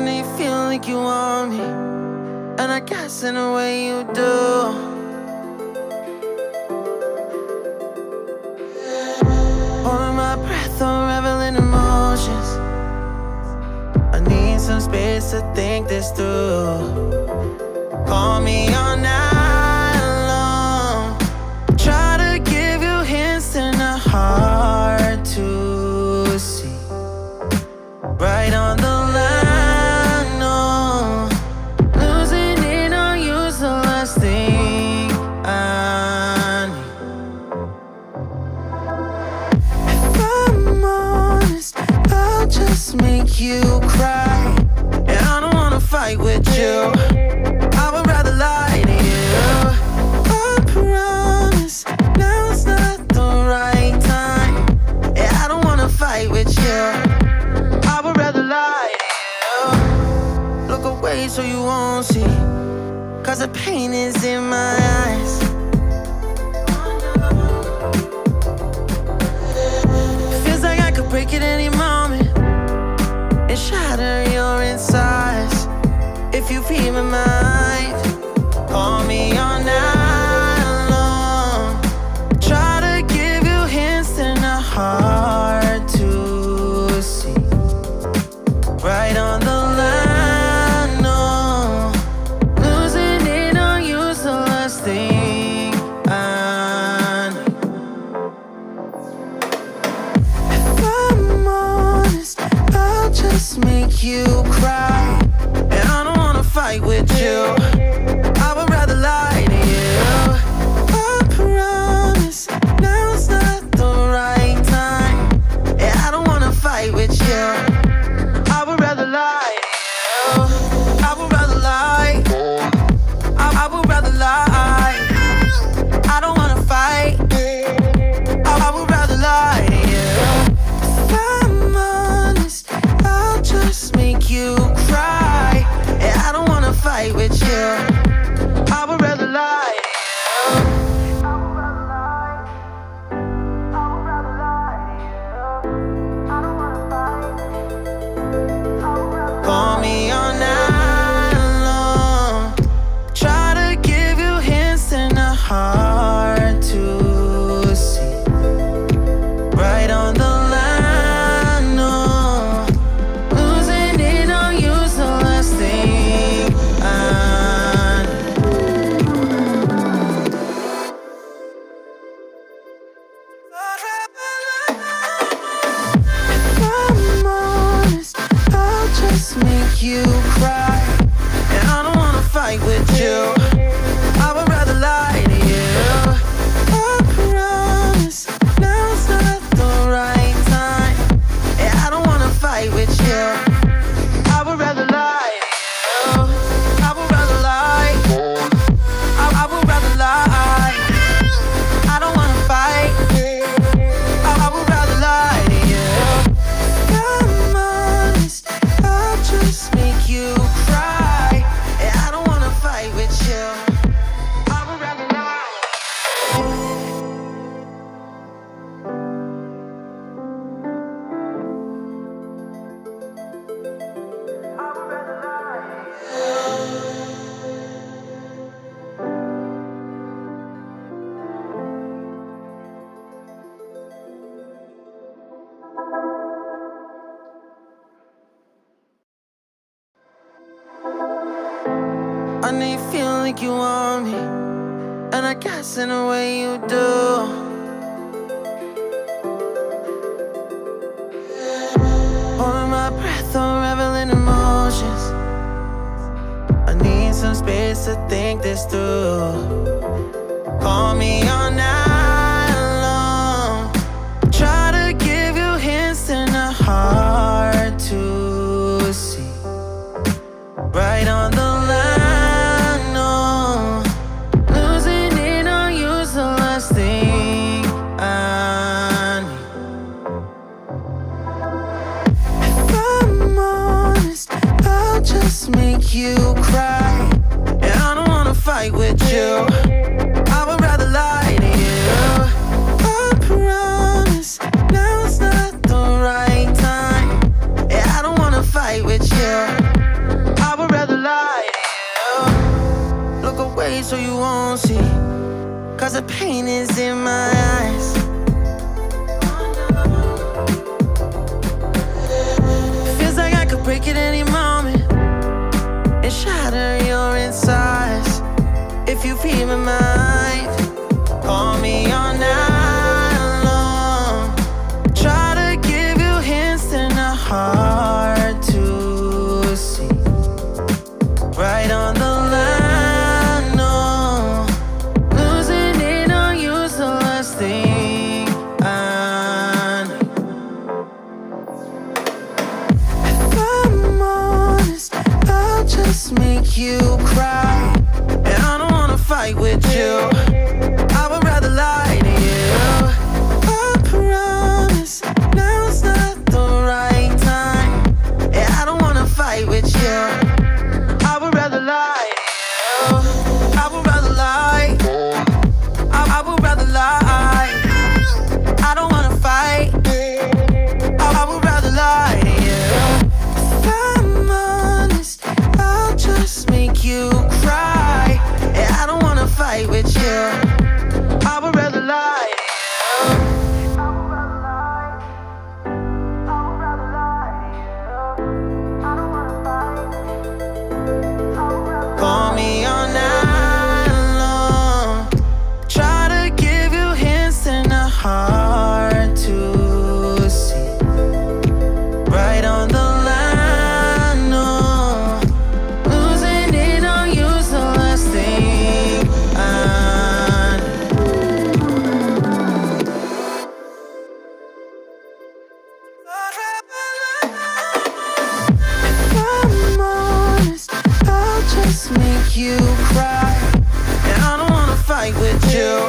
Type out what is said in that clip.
know you feel like you want me, and I guess in a way you do. Holding my breath, unraveling emotions. I need some space to think this through. Call me all night long. Try to give you hints and a hard to see. Right on the line, no. Losing it on you's the last thing I need. If I'm honest, I'll just make you cry. And I don't wanna fight with you. I would rather lie to you. I promise, now's not the right time. Yeah, I don't wanna fight with you. I would rather lie to you. Look away so you won't see, 'cause the pain is in my eyes. Feels like I could break it any moment and shatter your insides. If you read my mind, call me all night long. Try to give you hints and a hard to see. Right on the line, no. Losing it on you's the last thing I need. If I'm honest, I'll just make you cry. And I don't wanna fight with you. I would rather lie to you. I promise, now's not the right time. Yeah, I don't wanna fight with you. I would rather lie to you. I would rather lie. I would rather lie. I don't wanna fight. I would rather lie to you. If I'm honest, I'll just make you cry. Yeah, I don't wanna fight with you. I would rather lie to you. Call me all night long. Try to give you hints and a hard to see. Right on the line, no. Losing it on you's the last thing I need. If I'm honest, I'll just make you cry. And I don't wanna fight with you. I would rather lie to you. I promise, now's not the right time. Yeah, I don't wanna fight with you. I would rather lie to you. I would rather lie. I would rather lie. I don't wanna fight. I would rather lie to you. If I'm honest, I'll just make you cry. Yeah, I don't wanna fight with you. I would rather lie. I would rather lie. I know you feel like you want me, and I guess in a way you do. Holding my breath, unraveling emotions. I need some space to think this through. Call me all night long. Try to give you hints and a hard to see. Right on the line, no. Losing it on you's the last thing I need. If I'm honest, I'll just make you cry. And I don't wanna fight with you. I would rather lie to you. I promise, now's not the right time. Yeah, I don't wanna fight with you. won't see, 'cause the pain is in my eyes. Feels like I could break at any moment and shatter your insides. If you feel my mind, call me all night long. Try to give you hints that are hard to see. Right on the line, no. Losing it on you's the last thing I need. If I'm honest, I'll just make you cry. And I don't wanna fight with you, I would rather lie to you. I promise, now's not the right time. And I don't wanna fight with you, I would rather lie to you. I would rather lie, I would rather lie. I don't wanna fight, I would rather lie to you. If I'm honest, I'll just make you cry. And I don't wanna fight with you, I would rather lie to you. Call me all night long. Try to give you hints that are hard to see. Right on the line, no. Losing it on you's the last thing I need. If I'm honest, I'll just make you cry. And I don't wanna fight with you,